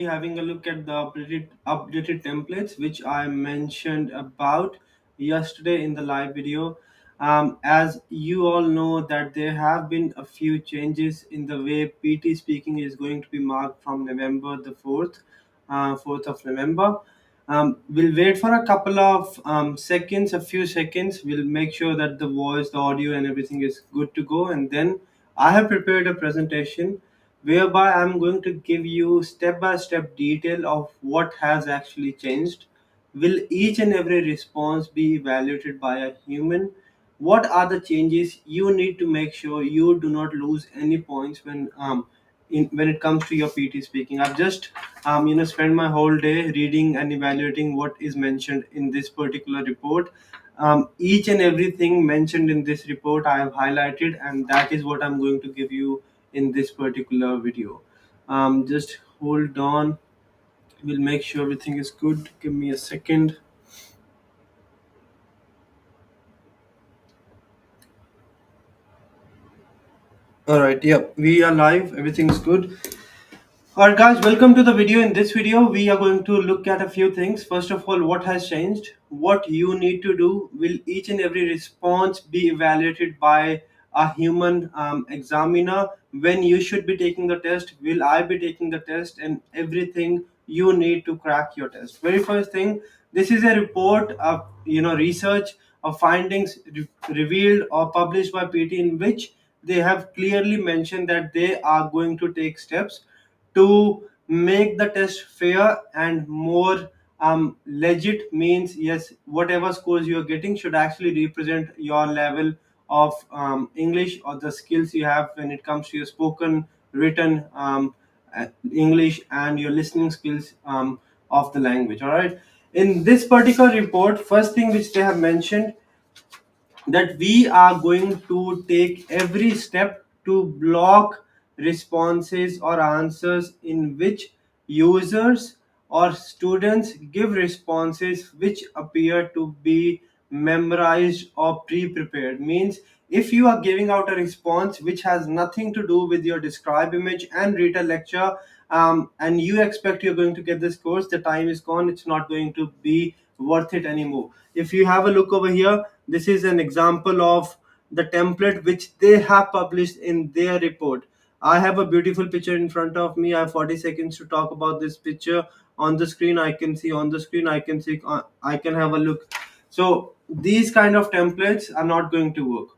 Having a look at the updated templates which I mentioned about yesterday in the live video. As you all know that there have been a few changes in the way PT speaking is going to be marked from November the 4th, 4th of November. We'll wait for a couple of seconds, a few seconds. We'll make sure that the voice, the audio, and everything is good to go. And then I have prepared a presentation whereby I'm going to give you step by step detail of what has actually changed. Will each and every response be evaluated by a human? What are the changes you need to make sure you do not lose any points when it comes to your PT speaking? I've just spent my whole day reading and evaluating what is mentioned in this particular report. Each and everything mentioned in this report I have highlighted, and that is what I'm going to give you in this particular video. Just hold on. We'll make sure everything is good. Give me a second. All right. Yeah, we are live. Everything's good. Alright guys, welcome to the video. In this video, we are going to look at a few things. First of all, what has changed, what you need to do. Will each and every response be evaluated by a human examiner? When you should be taking the test, will I be taking the test, and everything you need to crack your test. Very first thing, this is a report of research of findings revealed or published by PT in which they have clearly mentioned that they are going to take steps to make the test fair and more legit. Means yes, whatever scores you are getting should actually represent your level of English or the skills you have when it comes to your spoken, written English and your listening skills of the language. All right, in this particular report, first thing which they have mentioned, that we are going to take every step to block responses or answers in which users or students give responses which appear to be memorized or pre-prepared. Means if you are giving out a response which has nothing to do with your describe image and read a lecture, and you expect you're going to get this course, the time is gone. It's not going to be worth it anymore. If you have a look over here, this is an example of the template which they have published in their report. I have a beautiful picture in front of me. I have 40 seconds to talk about this picture. On the screen I can see, on the screen I can see, I can have a look. So these kind of templates are not going to work.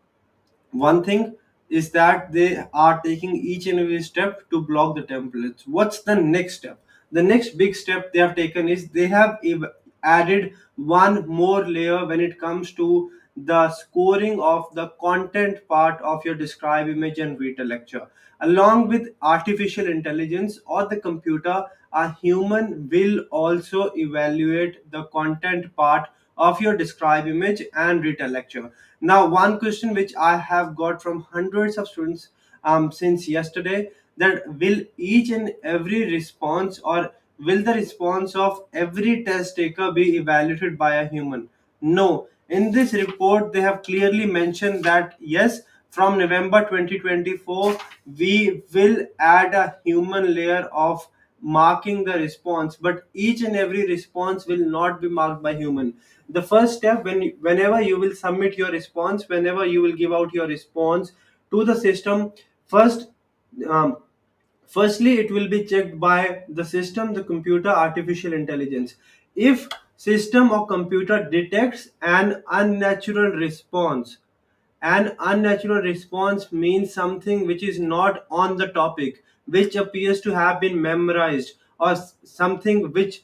One thing is that they are taking each and every step to block the templates. What's the next step? The next big step they have taken is they have added one more layer when it comes to the scoring of the content part of your describe image and read a lecture. Along with artificial intelligence or the computer, a human will also evaluate the content part of your describe image and read a lecture. Now, one question which I have got from hundreds of students since yesterday, that will each and every response, or will the response of every test taker be evaluated by a human? No. In this report, they have clearly mentioned that yes, from November 2024, we will add a human layer of marking the response, but each and every response will not be marked by human. The first step, whenever you will submit your response, whenever you will give out your response to the system, first um, firstly it will be checked by the system, the computer, artificial intelligence. If system or computer detects an unnatural response, an unnatural response means something which is not on the topic, which appears to have been memorized, or something which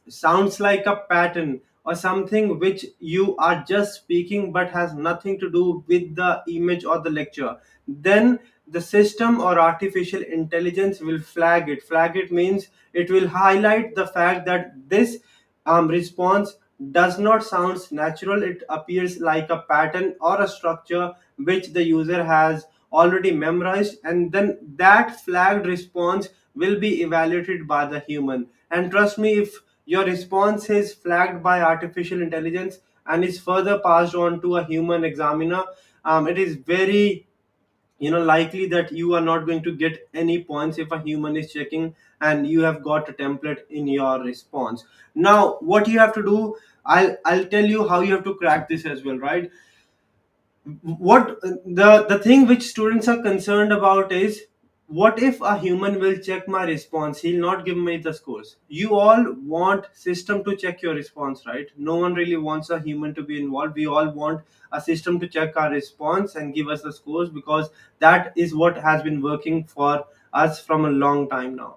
sounds like a pattern, or something which you are just speaking but has nothing to do with the image or the lecture. Then the system or artificial intelligence will flag it. Flag it means it will highlight the fact that this response does not sound natural. It appears like a pattern or a structure which the user has already memorized, and then that flagged response will be evaluated by the human. And trust me, if your response is flagged by artificial intelligence and is further passed on to a human examiner, it is very likely that you are not going to get any points if a human is checking and you have got a template in your response. Now what you have to do, I'll tell you how you have to crack this as well, right? What the thing which students are concerned about is, what if a human will check my response, he'll not give me the scores. You all want system to check your response, right? No one really wants a human to be involved. We all want a system to check our response and give us the scores, because that is what has been working for us from a long time now.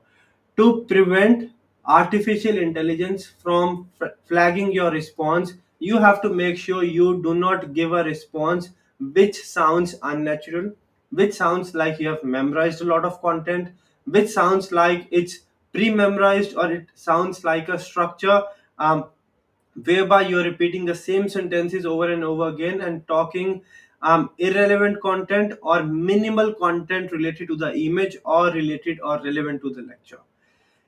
To prevent artificial intelligence from flagging your response, you have to make sure you do not give a response which sounds unnatural, which sounds like you have memorized a lot of content, which sounds like it's pre-memorized, or it sounds like a structure whereby you're repeating the same sentences over and over again and talking irrelevant content or minimal content related to the image or related or relevant to the lecture.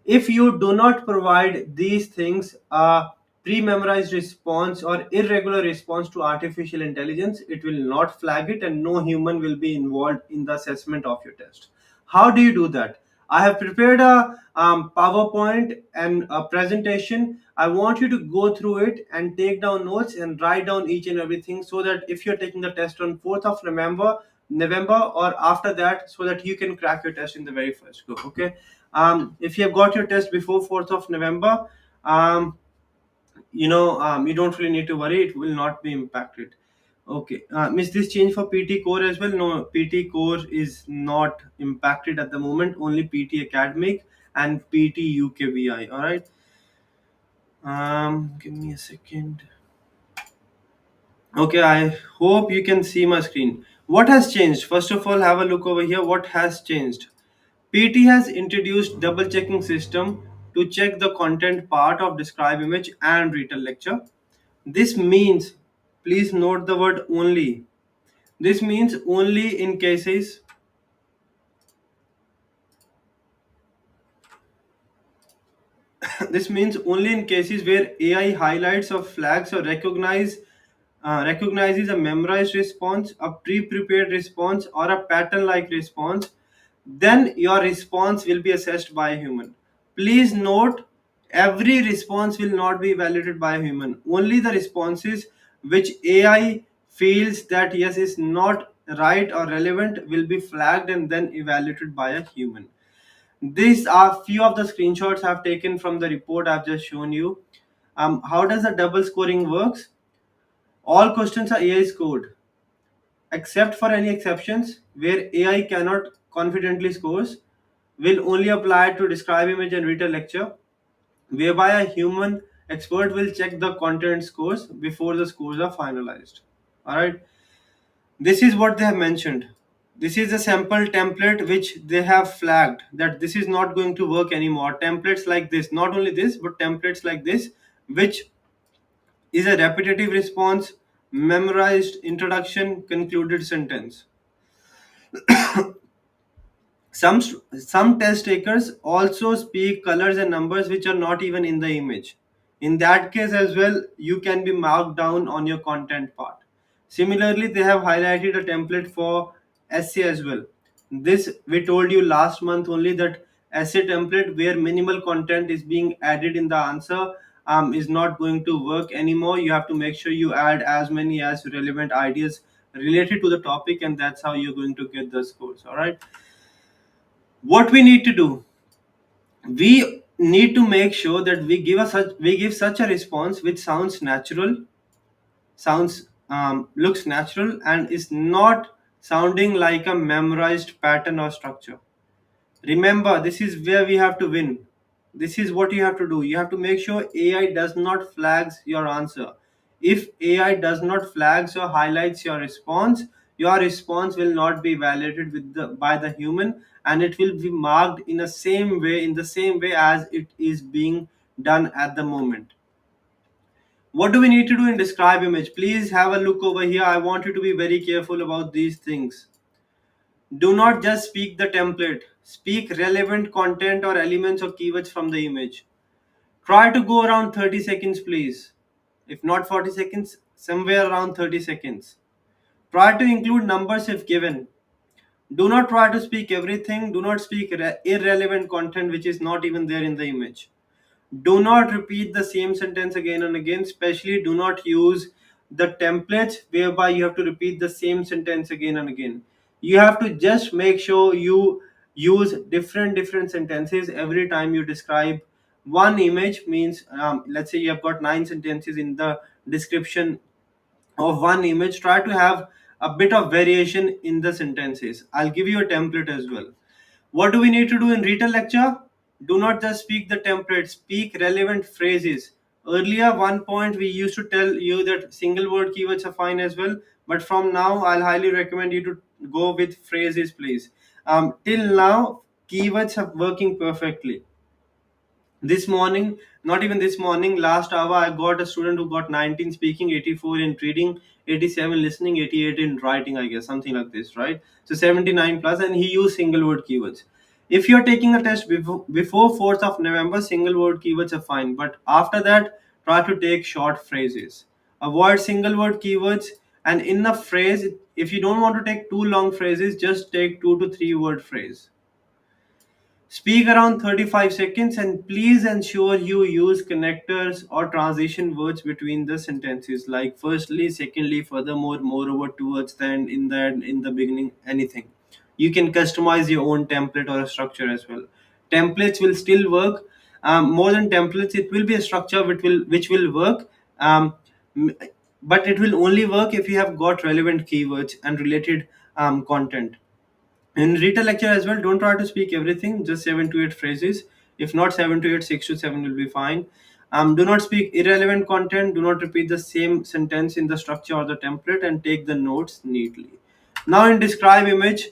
If you do not provide these things, a pre-memorized response or irregular response to artificial intelligence, it will not flag it and no human will be involved in the assessment of your test. How do you do that? I have prepared a PowerPoint and a presentation. I want you to go through it and take down notes and write down each and everything, so that if you're taking the test on 4th of November or after that, so that you can crack your test in the very first go. Okay. If you have got your test before 4th of November, um, you don't really need to worry. It will not be impacted. Okay. Is this change for PT core as well? No, PT core is not impacted at the moment. Only PT academic and PT UKVI. All right. Give me a second. Okay, I hope you can see my screen. What has changed? First of all, have a look over here. What has changed? PT has introduced double checking system to check the content part of describe image and retell lecture. This means, please note the word only. This means only in cases this means only in cases where AI highlights or flags or recognizes a memorized response, a pre-prepared response, or a pattern-like response, then your response will be assessed by a human. Please note, every response will not be validated by a human. Only the responses which AI feels that yes is not right or relevant will be flagged and then evaluated by a human. These are few of the screenshots I've taken from the report I've just shown you. How does the double scoring works? All questions are AI scored, except for any exceptions where AI cannot confidently scores, will only apply to describe image and read a lecture, whereby a human expert will check the content scores before the scores are finalized. All right. This is what they have mentioned. This is a sample template which they have flagged that this is not going to work anymore. Templates like this, not only this, but templates like this, which is a repetitive response, memorized introduction, concluded sentence. Some test takers also speak colors and numbers which are not even in the image. In that case as well, you can be marked down on your content part. Similarly, they have highlighted a template for essay as well. This we told you last month only, that essay template where minimal content is being added in the answer is not going to work anymore. You have to make sure you add as many as relevant ideas related to the topic, and that's how you're going to get the scores. All right. What we need to do, we need to make sure that we give such a response which sounds natural, sounds looks natural, and is not sounding like a memorized pattern or structure. Remember, this is where we have to win. This is what you have to do. You have to make sure AI does not flags your answer. If AI does not flags or highlights your response will not be validated by the human, and it will be marked in the same way as it is being done at the moment. What do we need to do in describe image? Please have a look over here. I want you to be very careful about these things. Do not just speak the template. Speak relevant content or elements or keywords from the image. Try to go around 30 seconds, please. If not 40 seconds, somewhere around 30 seconds. Try to include numbers if given. Do not try to speak everything. Do not speak irrelevant content which is not even there in the image. Do not repeat the same sentence again and again. Especially do not use the templates whereby you have to repeat the same sentence again and again. You have to just make sure you use different sentences every time you describe one image. Means let's say you have got 9 sentences in the description of one image. Try to have a bit of variation in the sentences. I'll give you a template as well. What do we need to do in retail lecture? Do not just speak the template, speak relevant phrases. Earlier, one point we used to tell you that single word keywords are fine as well, but from now, I'll highly recommend you to go with phrases, please. Till now, keywords are working perfectly. This morning, not even this morning, last hour, I got a student who got 19 speaking, 84 in reading, 87 listening, 88 in writing, I guess, something like this, right? So 79 plus, and he used single word keywords. If you're taking a test before 4th of November, single word keywords are fine, but after that, try to take short phrases. Avoid single word keywords, and in a phrase, if you don't want to take too long phrases, just take 2 to 3 word phrase. Speak around 35 seconds, and please ensure you use connectors or transition words between the sentences like firstly, secondly, furthermore, moreover, towards, then, in the end, in the beginning, anything. You can customize your own template or a structure as well. Templates will still work. More than templates, it will be a structure which will work. Um, m- but it will only work if you have got relevant keywords and related content. In retail lecture as well, don't try to speak everything, just 7 to 8 phrases. If not 7 to 8, 6 to 7 will be fine. Do not speak irrelevant content. Do not repeat the same sentence in the structure or the template, and take the notes neatly. Now, in describe image,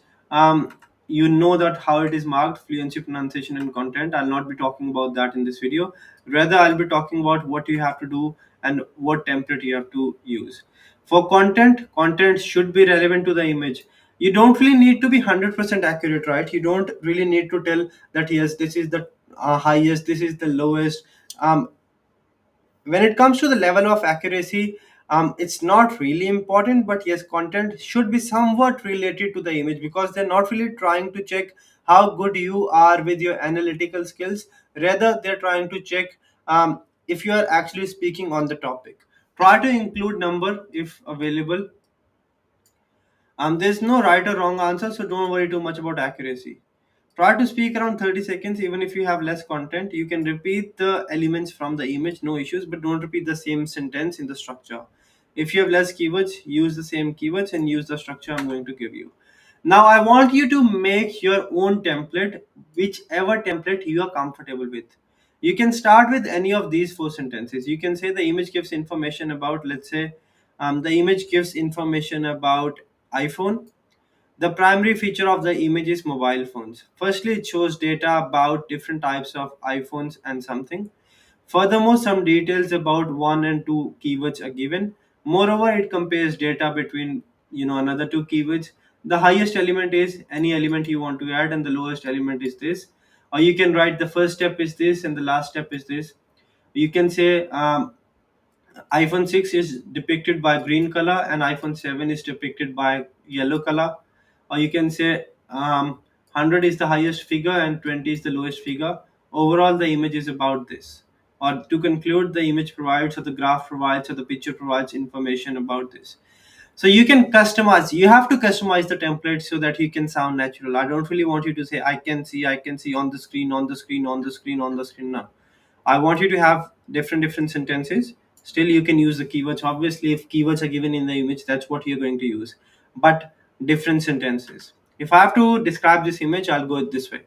you know that how it is marked: fluency, pronunciation, and content. I'll not be talking about that in this video. Rather, I'll be talking about what you have to do and what template you have to use. For content should be relevant to the image. You don't really need to be 100% accurate, right? You don't really need to tell that yes, this is the highest, this is the lowest. When it comes to the level of accuracy, it's not really important, but yes, content should be somewhat related to the image, because they're not really trying to check how good you are with your analytical skills. Rather, they're trying to check if you are actually speaking on the topic. Try to include number if available. There's no right or wrong answer, so don't worry too much about accuracy. Try to speak around 30 seconds, even if you have less content. You can repeat the elements from the image, no issues, but don't repeat the same sentence in the structure. If you have less keywords, use the same keywords and use the structure I'm going to give you. Now, I want you to make your own template, whichever template you are comfortable with. You can start with any of these 4 sentences. You can say the image gives information about, let's say, the image gives information about iPhone. The primary feature of the image is mobile phones. Firstly, it shows data about different types of iPhones and something. Furthermore, some details about one and two keywords are given. Moreover, it compares data between another two keywords. The highest element is any element you want to add, and the lowest element is this. Or you can write the first step is this and the last step is this. You can say iPhone 6 is depicted by green color and iPhone 7 is depicted by yellow color. Or you can say 100 is the highest figure and 20 is the lowest figure. Overall, the image is about this. Or to conclude, the image provides, or the graph provides, or the picture provides information about this. So you can customize. You have to customize the template so that you can sound natural. I don't really want you to say, I can see on the screen, on the screen, on the screen, on the screen. No. I want you to have different sentences. Still, you can use the keywords. Obviously, if keywords are given in the image, that's what you're going to use. But different sentences. If I have to describe this image, I'll go this way.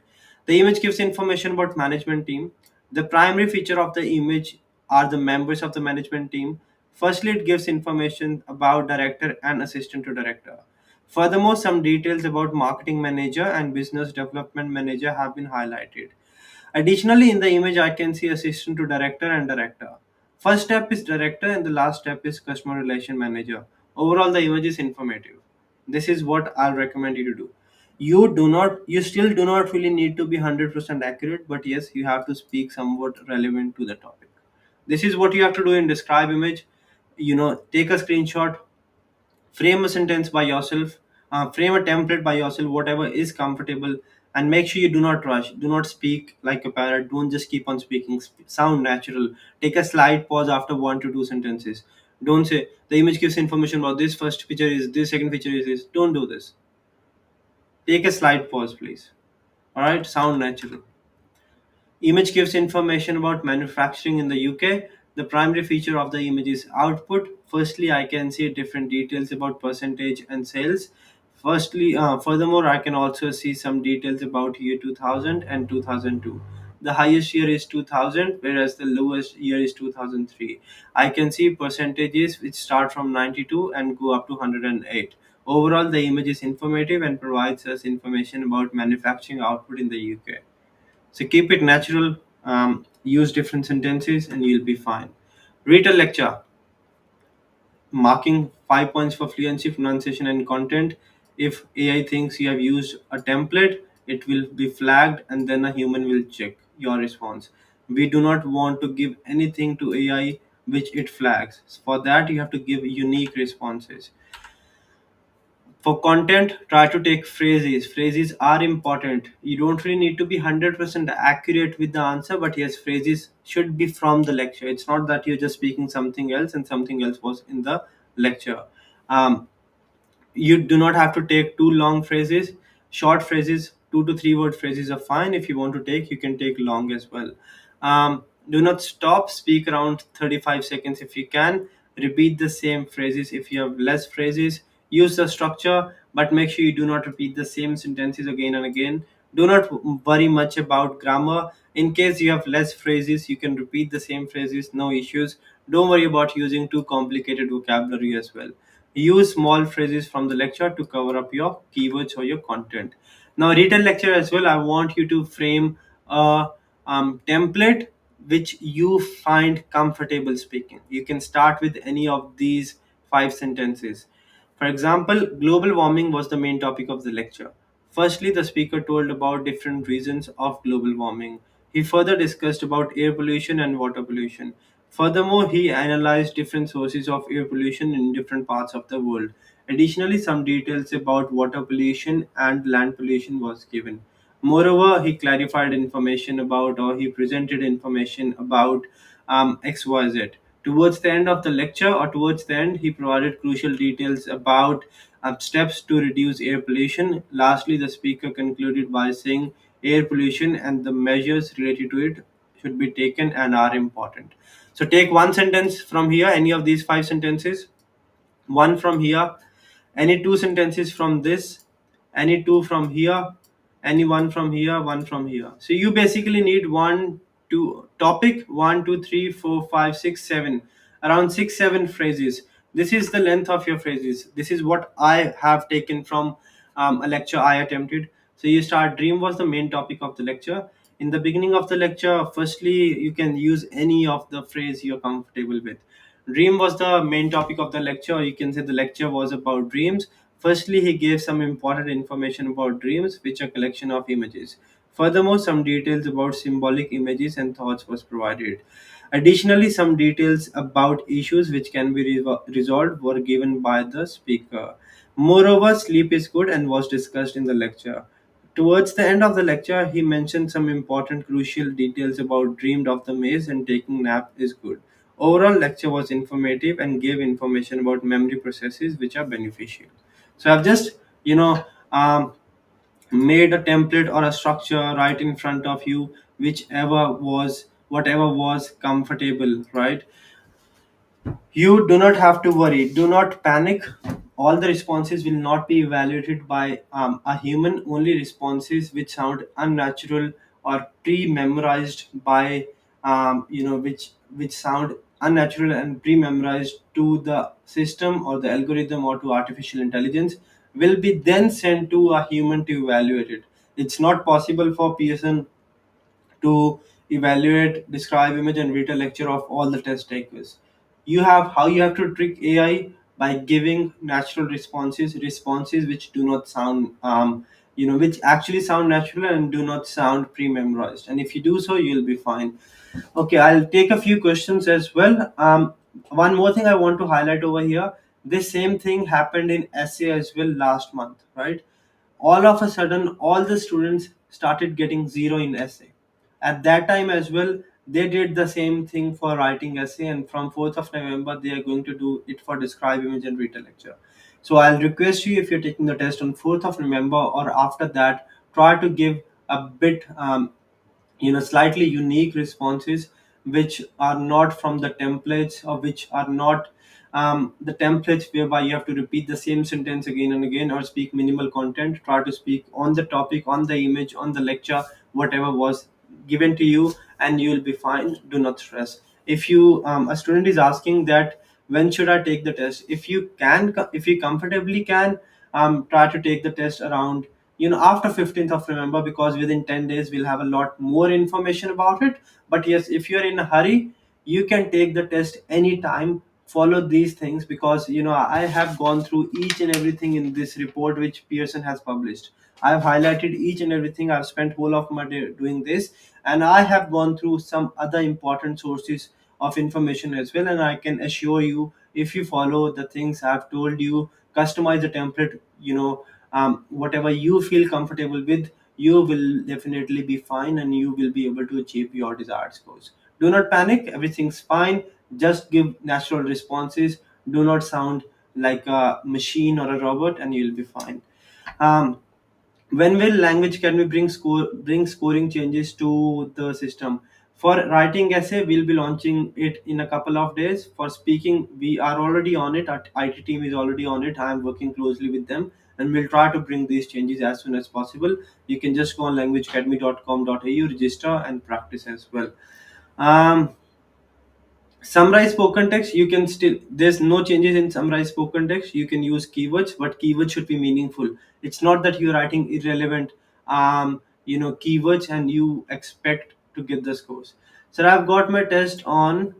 The image gives information about management team. The primary feature of the image are the members of the management team. Firstly, it gives information about director and assistant to director. Furthermore, some details about marketing manager and business development manager have been highlighted. Additionally, in the image, I can see assistant to director and director. First step is director, and the last step is customer relation manager. Overall, the image is informative. This is what I'll recommend you to do. You still do not really need to be 100% accurate, but yes, you have to speak somewhat relevant to the topic. This is what you have to do in describe image. Take a screenshot, frame a sentence by yourself, Frame a template by yourself, whatever is comfortable, and make sure you do not rush. Do not speak like a parrot. Don't just keep on speaking. Sound natural. Take a slight pause after one to two sentences. Don't say the image gives information about this. First feature is this. Second feature is this. Don't do this. Take a slight pause, please. All right. Sound natural. Image gives information about manufacturing in the UK. The primary feature of the image is output. Firstly, I can see different details about percentage and sales. Furthermore, I can also see some details about year 2000 and 2002. The highest year is 2000, whereas the lowest year is 2003. I can see percentages which start from 92 and go up to 108. Overall, the image is informative and provides us information about manufacturing output in the UK. So keep it natural, use different sentences, and you'll be fine. Read a lecture, marking 5 points for fluency, pronunciation, and content. If AI thinks you have used a template, it will be flagged and then a human will check your response. We do not want to give anything to AI which it flags. For that, you have to give unique responses. For content, try to take phrases are important. You don't really need to be 100% accurate with the answer, but yes, phrases should be from the lecture. It's not that you're just speaking something else and something else was in the lecture. um, you do not have to take too long phrases. Short phrases, 2 to 3 word phrases are fine. If you want to take, you can take long as well. Do not stop, speak around 35 seconds if you can. Repeat the same phrases. If you have less phrases, use the structure, but make sure you do not repeat the same sentences again and again. Do not worry much about grammar. In case you have less phrases, you can repeat the same phrases, no issues. Don't worry about using too complicated vocabulary as well. Use small phrases from the lecture to cover up your keywords or your content. Now, read a lecture as well. I want you to frame a template which you find comfortable speaking. You can start with any of these 5 sentences. For example, global warming was the main topic of the lecture. Firstly, the speaker told about different reasons of global warming. He further discussed about air pollution and water pollution. Furthermore, he analyzed different sources of air pollution in different parts of the world. Additionally, some details about water pollution and land pollution was given. Moreover, he clarified information about, or he presented information about XYZ. Towards the end of the lecture, or towards the end, he provided crucial details about steps to reduce air pollution. Lastly, the speaker concluded by saying air pollution and the measures related to it should be taken and are important. So take one sentence from here, any of these 5 sentences, one from here, any 2 sentences from this, any two from here, any one from here, one from here. So you basically need one, two topic, 1 2 3 4 5 6 7, around 6 7 phrases. This is the length of your phrases. This is what I have taken from a lecture I attempted. So you start, dream was the main topic of the lecture. In the beginning of the lecture, firstly, you can use any of the phrase you're comfortable with. Dream was the main topic of the lecture. You can say the lecture was about dreams. Firstly, he gave some important information about dreams, which are collection of images. Furthermore, some details about symbolic images and thoughts was provided. Additionally, some details about issues which can be resolved were given by the speaker. Moreover, sleep is good and was discussed in the lecture. Towards the end of the lecture, he mentioned some important crucial details about dreamed of the maze and taking nap is good. Overall lecture was informative and gave information about memory processes which are beneficial. So I've just, you know, made a template or a structure right in front of you, whichever was whatever was comfortable, right? You do not have to worry. Do not panic. All the responses will not be evaluated by a human. Only responses which sound unnatural or pre-memorized by, which sound unnatural and pre-memorized to the system or the algorithm or to artificial intelligence will be then sent to a human to evaluate it. It's not possible for Pearson to evaluate, describe, image, and read a lecture of all the test takers. You have to trick AI by giving natural responses which do not sound, which actually sound natural and do not sound pre-memorized. And if you do so, you'll be fine. Okay, I'll take a few questions as well. One more thing I want to highlight over here. This same thing happened in essay as well last month, right? All of a sudden all the students started getting zero in essay. At that time as well, they did the same thing for writing essay, and from 4th of November they are going to do it for describe, image and retell lecture. So I'll request you, if you're taking the test on 4th of November or after that, try to give a bit slightly unique responses, which are not from the templates, or which are not the templates whereby you have to repeat the same sentence again and again, or speak minimal content. Try to speak on the topic, on the image, on the lecture, whatever was given to you, and you will be fine. Do not stress. If you a student is asking that when should I take the test, if you comfortably can, try to take the test around after 15th of November, because within 10 days we'll have a lot more information about it. But yes, if you're in a hurry, you can take the test anytime. Follow these things, because I have gone through each and everything in this report which Pearson has published. I've highlighted each and everything. I've spent whole of my day doing this, and I have gone through some other important sources of information as well. And I can assure you, if you follow the things I've told you, customize the template, whatever you feel comfortable with, you will definitely be fine, and you will be able to achieve your desired scores. Do not panic, everything's fine. Just give natural responses. Do not sound like a machine or a robot, and you'll be fine. um, when will language can we bring scoring changes to the system? For writing essay, we'll be launching it in a couple of days. For speaking, we are already on it. Our IT team is already on it. I am working closely with them, and we'll try to bring these changes as soon as possible. You can just go on languageacademy.com.au, register and practice as well. um, Summarize spoken text, you can still, there's no changes in summarize spoken text. You can use keywords, but keywords should be meaningful. It's not that you're writing irrelevant keywords and you expect to get the scores. So I've got my test on.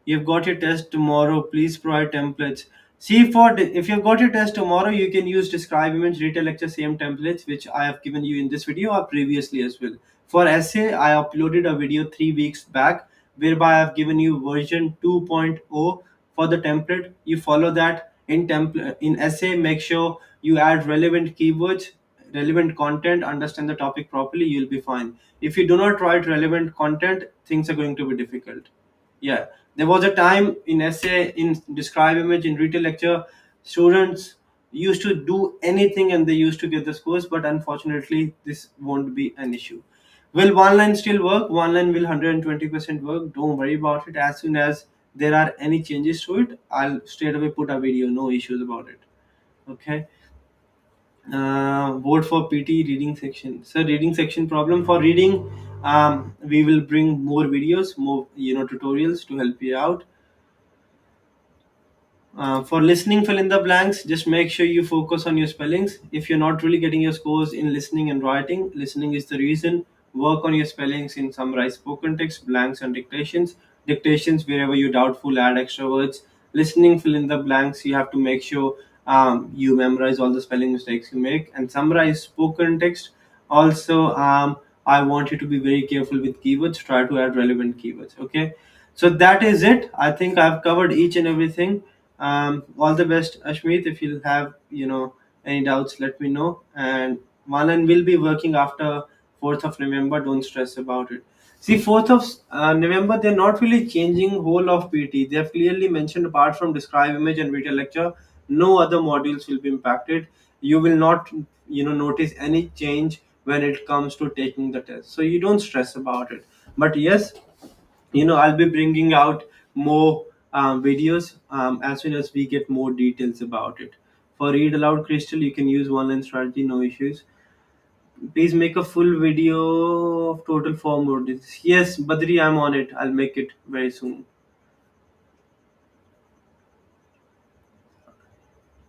You've got your test tomorrow. Please provide templates. See, if you've got your test tomorrow, you can use describe, image, retell lecture, same templates which I have given you in this video or previously as well. For essay, I uploaded a video 3 weeks back whereby I've given you version 2.0 for the template. You follow that in template. In essay, make sure you add relevant keywords, relevant content, understand the topic properly. You'll be fine. If you do not write relevant content, things are going to be difficult. Yeah, there was a time in essay, in describe, image, in retail lecture, students used to do anything and they used to get the scores, but unfortunately this won't be an issue. Will one line still work? One line will 120% work. Don't worry about it. As soon as there are any changes to it, I'll straight away put a video. No issues about it. Okay. Vote for PT reading section. So reading section problem for reading. We will bring more videos, more tutorials to help you out. For listening, fill in the blanks. Just make sure you focus on your spellings. If you're not really getting your scores in listening and writing, listening is the reason. Work on your spellings in summarize spoken text, blanks, and dictations. Dictations, wherever you're doubtful, add extra words. Listening, fill in the blanks. You have to make sure you memorize all the spelling mistakes you make. And summarize spoken text. Also, I want you to be very careful with keywords. Try to add relevant keywords. Okay. So that is it. I think I've covered each and everything. All the best, Ashmeet. If you have any doubts, let me know. And Malan will be working after 4th of November. Don't stress about it. See, 4th of November, they're not really changing whole of PT. They have clearly mentioned, apart from describe, image and retail lecture, no other modules will be impacted. You will not notice any change when it comes to taking the test. So you don't stress about it. But yes, I'll be bringing out more videos as soon as we get more details about it. For read aloud crystal, you can use one line strategy, no issues. Please make a full video of total four modules. Yes, Badri, I'm on it. I'll make it very soon.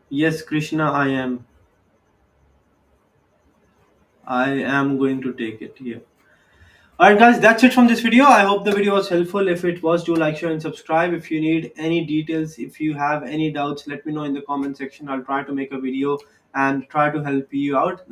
Yes, Krishna, I am going to take it here. Alright guys, that's it from this video. I hope the video was helpful. If it was, do like, share and subscribe. If you need any details, if you have any doubts, let me know in the comment section. I'll try to make a video and try to help you out.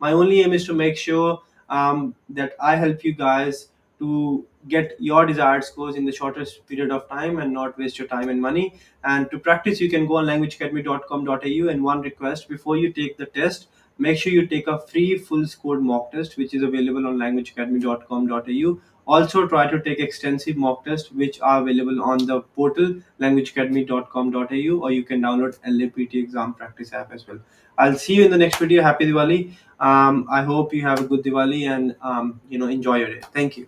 My only aim is to make sure that I help you guys to get your desired scores in the shortest period of time and not waste your time and money. And to practice, you can go on languageacademy.com.au. And one request: before you take the test, make sure you take a free full scored mock test, which is available on languageacademy.com.au. Also, try to take extensive mock tests, which are available on the portal languageacademy.com.au, or you can download LAPT exam practice app as well. I'll see you in the next video. Happy Diwali. I hope you have a good Diwali and enjoy your day. Thank you.